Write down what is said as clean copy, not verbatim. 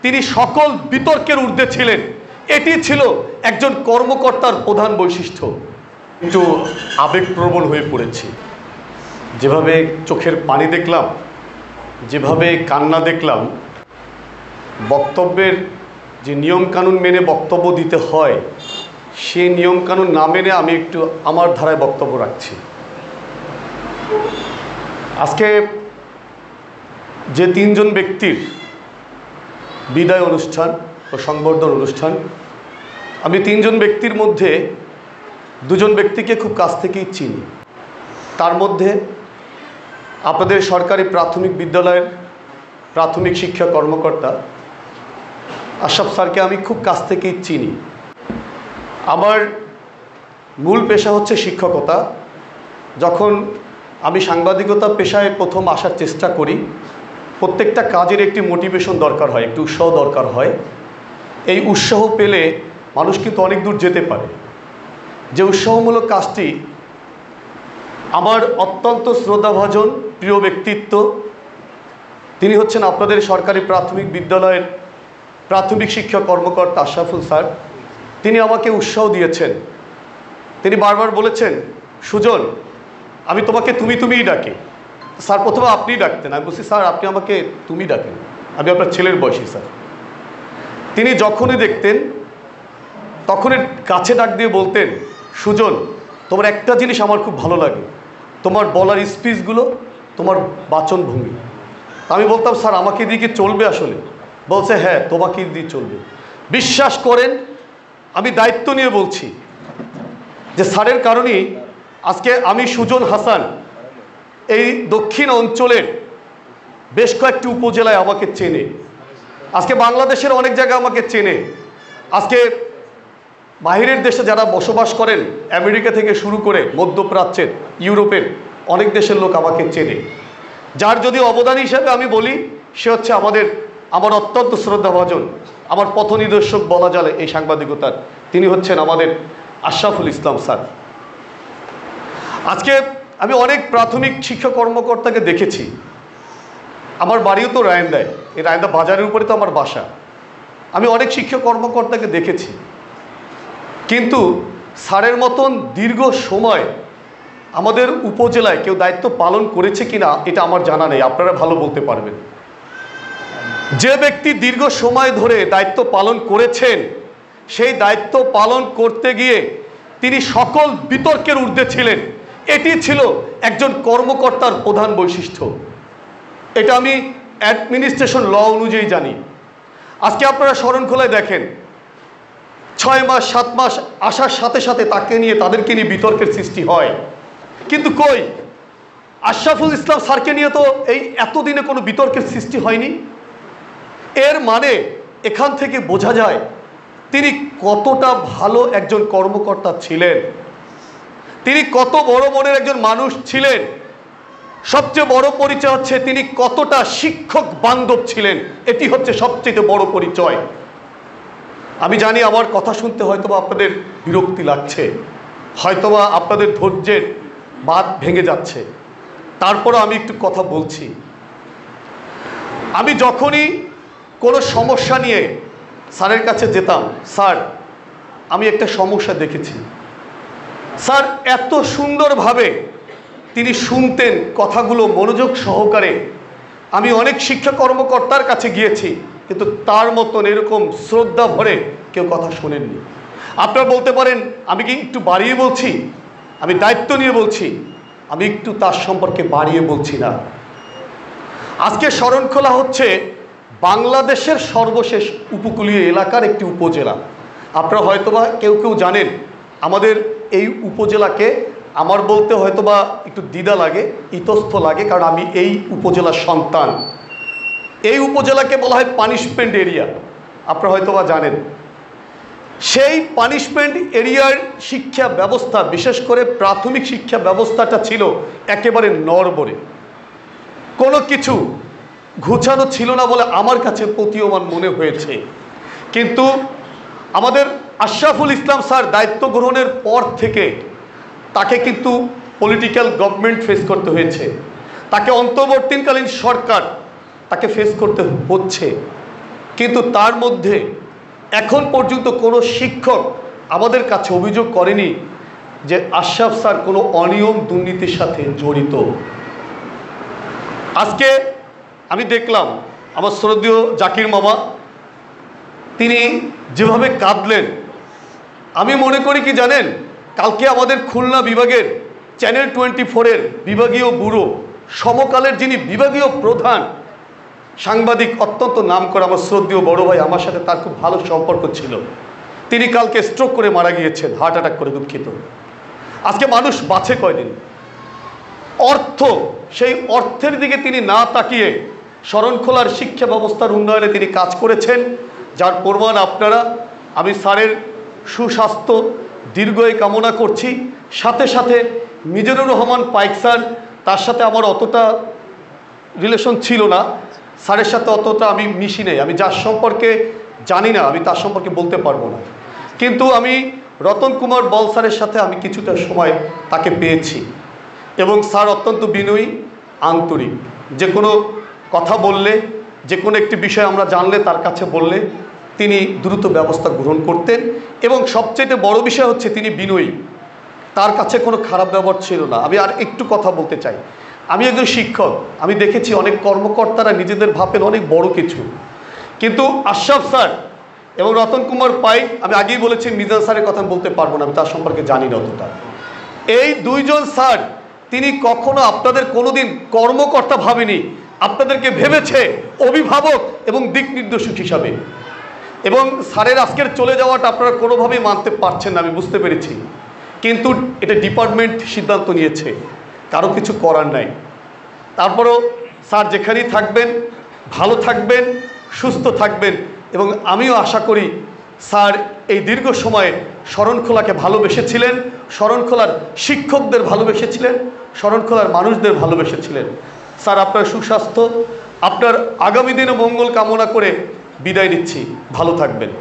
তিনি সকল বিতর্কের ঊর্ধ্বে ছিলেন। এটি ছিল একজন কর্মকর্তার প্রধান বৈশিষ্ট্য। একটু আবেগপ্রবণ হয়ে পড়েছি, যেভাবে চোখের পানি দেখলাম, যেভাবে কান্না দেখলাম, বক্তব্যের যে নিয়মকানুন মেনে বক্তব্য দিতে হয় সেই নিয়মকানুন না মেনে আমি একটু আমার ধারায় বক্তব্য রাখছি। আজকে যে তিনজন ব্যক্তির বিদায় অনুষ্ঠান ও সংবর্ধনা অনুষ্ঠান, আমি তিনজন ব্যক্তির মধ্যে দুজন ব্যক্তিকে খুব কাছ থেকেই চিনি। তার মধ্যে আপনাদের সরকারি প্রাথমিক বিদ্যালয়ের প্রাথমিক শিক্ষা কর্মকর্তা আশরাফ স্যারকে আমি খুব কাছ থেকেই চিনি। আমার মূল পেশা হচ্ছে শিক্ষকতা। যখন আমি সাংবাদিকতা পেশায় প্রথম আসার চেষ্টা করি, প্রত্যেকটা কাজের একটি মোটিভেশন দরকার হয়, একটি উৎসাহ দরকার হয়। এই উৎসাহ পেলে মানুষ কিন্তু অনেক দূর যেতে পারে। যে উৎসাহমূলক কাজটি আমার অত্যন্ত শ্রদ্ধাভাজন প্রিয় ব্যক্তিত্ব, তিনি হচ্ছেন আপনাদের সরকারি প্রাথমিক বিদ্যালয়ের প্রাথমিক শিক্ষা কর্মকর্তা আশরাফুল স্যার। তিনি আমাকে উৎসাহ দিয়েছেন। তিনি বারবার বলেছেন, সুজন, আমি তোমাকে তুমিই ডাকি। স্যার প্রথমে আপনিই ডাকতেন। আমি বলছি, স্যার আপনি আমাকে তুমি ডাকেন, আমি আপনার ছেলের বয়সী স্যার। তিনি যখনই দেখতেন তখনই কাছে ডাক দিয়ে বলতেন, সুজন, তোমার একটা জিনিস আমার খুব ভালো লাগে, তোমার বলার স্পিচগুলো, তোমার বাচনভঙ্গি। আমি বলতাম, স্যার আমাকে দিয়ে কি চলবে আসলে? বলছে, হ্যাঁ তোমাকে দিয়ে চলবে। বিশ্বাস করেন, আমি দায়িত্ব নিয়ে বলছি যে স্যারের কারণেই আজকে আমি সুজন হাসান এই দক্ষিণ অঞ্চলের বেশ কয়েকটি উপজেলায় আমাকে চেনে, আজকে বাংলাদেশের অনেক জায়গায় আমাকে চেনে, আজকে বাহিরের দেশে যারা বসবাস করেন, আমেরিকা থেকে শুরু করে মধ্যপ্রাচ্যের, ইউরোপের অনেক দেশের লোক আমাকে চেনে। যার যদি অবদান হিসেবে আমি বলি, সে হচ্ছে আমার অত্যন্ত শ্রদ্ধাভাজন, আমার পথ নির্দেশক বলা যায় এই সাংবাদিকতার, তিনি হচ্ছেন আমাদের আশরাফুল ইসলাম স্যার। আজকে আমি অনেক প্রাথমিক শিক্ষা কর্মকর্তাকে দেখেছি। আমার বাড়িও তো রায়ন্দায়, এই রায়ন্দা বাজারের উপরে তো আমার বাসা। আমি অনেক শিক্ষা কর্মকর্তাকে দেখেছি, কিন্তু স্যারের মতন দীর্ঘ সময় আমাদের উপজেলায় কেউ দায়িত্ব পালন করেছে কিনা এটা আমার জানা নেই, আপনারা ভালো বলতে পারবেন। যে ব্যক্তি দীর্ঘ সময় ধরে দায়িত্ব পালন করেছেন, সেই দায়িত্ব পালন করতে গিয়ে তিনি সকল বিতর্কের ঊর্ধ্বে ছিলেন। এটি ছিল একজন কর্মকর্তার প্রধান বৈশিষ্ট্য। এটা আমি অ্যাডমিনিস্ট্রেশন ল অনুযায়ী জানি। আজকে আপনারা শরণখোলায় দেখেন, 6 মাস 7 মাস আসার সাথে সাথে তাদেরকে নিয়ে বিতর্কের সৃষ্টি হয়। কিন্তু কই, আশরাফুল ইসলাম স্যারকে নিয়ে তো এই এতদিনে কোনো বিতর্কের সৃষ্টি হয়নি। এর মানে এখান থেকে বোঝা যায় তিনি কতটা ভালো একজন কর্মকর্তা ছিলেন, তিনি কত বড় মনের একজন মানুষ ছিলেন। সবচেয়ে বড় পরিচয় হচ্ছে তিনি কতটা শিক্ষক বান্ধব ছিলেন, এটি হচ্ছে সবচেয়ে বড় পরিচয়। আমি জানি আমার কথা শুনতে হয়তোবা আপনাদের বিরক্তি লাগছে, হয়তোবা আপনাদের ধৈর্যের বাঁধ ভেঙে যাচ্ছে, তারপরও আমি একটু কথা বলছি। আমি যখনই কোনো সমস্যা নিয়ে স্যারের কাছে যেতাম, স্যার আমি একটা সমস্যা দেখেছি, স্যার এত সুন্দরভাবে তিনি শুনতেন কথাগুলো মনোযোগ সহকারে। আমি অনেক শিক্ষা কর্মকর্তার কাছে গিয়েছি, কিন্তু তার মতন এরকম শ্রদ্ধা ভরে কেউ কথা শোনেননি। আপনারা বলতে পারেন আমি কি একটু বাড়িয়ে বলছি, আমি দায়িত্ব নিয়ে বলছি, আমি একটু তার সম্পর্কে বাড়িয়ে বলছি না। আজকে শরণখোলা হচ্ছে বাংলাদেশের সর্বশেষ উপকূলীয় এলাকার একটি উপজেলা। আপনারা হয়তোবা কেউ জানেন, আমাদের এই উপজেলাকে, আমার বলতে হয়তোবা একটু দ্বিধা লাগে, ইতস্থ লাগে, কারণ আমি এই উপজেলার সন্তান। এই উপজেলাকে বলা হয় পানিশমেন্ট এরিয়া, আপনারা হয়তোবা জানেন। সেই পানিশমেন্ট এরিয়ার শিক্ষা ব্যবস্থা, বিশেষ করে প্রাথমিক শিক্ষা ব্যবস্থাটা ছিল একেবারে নড়বড়ে, কোনো কিছু ঘুচানো ছিল না বলে আমার কাছে প্রতীয়মান মনে হয়েছে। কিন্তু আমাদের আশরাফুল ইসলাম স্যার দায়িত্ব গ্রহণের পর থেকে তাকে কিন্তু পলিটিক্যাল গভর্নমেন্ট ফেস করতে হয়েছে, তাকে অন্তর্বর্তীকালীন সরকার তাকে ফেস করতে হচ্ছে। কিন্তু তার মধ্যে এখন পর্যন্ত কোনো শিক্ষক আমাদের কাছে অভিযোগ করেনি যে আশরাফ স্যার কোনো অনিয়ম দুর্নীতির সাথে জড়িত। আজকে আমি দেখলাম আমার শ্রদ্ধেয় জাকির মামা, তিনি যেভাবে কাঁদলেন, আমি মনে করি কি জানেন, কালকে আমাদের খুলনা বিভাগের চ্যানেল 24-এর বিভাগীয় ব্যুরো সমকালের যিনি বিভাগীয় প্রধান সাংবাদিক, অত্যন্ত নামকরা আমার শ্রদ্ধেয় বড় ভাই, আমার সাথে তার খুব ভালো সম্পর্ক ছিল, তিনি কালকে স্ট্রোক করে মারা গিয়েছেন, হার্ট অ্যাটাক করে, দুঃখিত। আজকে মানুষ বাঁচে কয়দিন? অর্থ, সেই অর্থের দিকে তিনি না তাকিয়ে শরণখোলার শিক্ষা ব্যবস্থার উন্নয়নে তিনি কাজ করেছেন, যার প্রমাণ আপনারা। আমি স্যারের সুস্বাস্থ্য দীর্ঘায়ু কামনা করছি। সাথে সাথে মিজানুর রহমান পাইক স্যার, তার সাথে আমার অতটা রিলেশন ছিল না, স্যারের সাথে অতটা আমি মিশি নেই, আমি যার সম্পর্কে জানি না আমি তার সম্পর্কে বলতে পারবো না, কিন্তু আমি রতন কুমার বল স্যারের সাথে আমি কিছুটা সময় তাকে পেয়েছি, এবং স্যার অত্যন্ত বিনয়ী, আন্তরিক। যে কোনো কথা বললে, যে কোনো একটি বিষয় আমরা জানলে তার কাছে বললে তিনি দ্রুত ব্যবস্থা গ্রহণ করতেন, এবং সবচেয়ে বড় বিষয় হচ্ছে তিনি বিনয়ী, তার কাছে কোনো খারাপ ব্যবহার ছিল না। আমি আর একটু কথা বলতে চাই, আমি একজন শিক্ষক, আমি দেখেছি অনেক কর্মকর্তারা নিজেদের ভাবেন অনেক বড় কিছু, কিন্তু আশরাফ স্যার এবং রতন কুমার পাইক, আমি আগেই বলেছি মিজান স্যারের কথা বলতে পারবো না, আমি তার সম্পর্কে জানি না অতটা। এই দুইজন স্যার, তিনি কখনো আপনাদের কোনোদিন কর্মকর্তা ভাবেনি, আপনাদেরকে ভেবেছে অভিভাবক এবং দিক নির্দেশক হিসাবে। এবং স্যারের আজকের চলে যাওয়াটা আপনারা কোনোভাবেই মানতে পারছেন না, আমি বুঝতে পেরেছি, কিন্তু এটা ডিপার্টমেন্ট সিদ্ধান্ত নিয়েছে, কারো কিছু করার নাই। তারপরেও স্যার যেখানেই থাকবেন ভালো থাকবেন, সুস্থ থাকবেন, এবং আমিও আশা করি স্যার এই দীর্ঘ সময়ে শরণখোলাকে ভালোবেসেছিলেন, শরণখোলার শিক্ষকদের ভালোবেসেছিলেন, শরণখোলার মানুষদের ভালোবেসেছিলেন। স্যার, আপনার সুস্বাস্থ্য, আপনার আগামী দিনে মঙ্গল কামনা করে বিদায় নিচ্ছি, ভালো থাকবেন।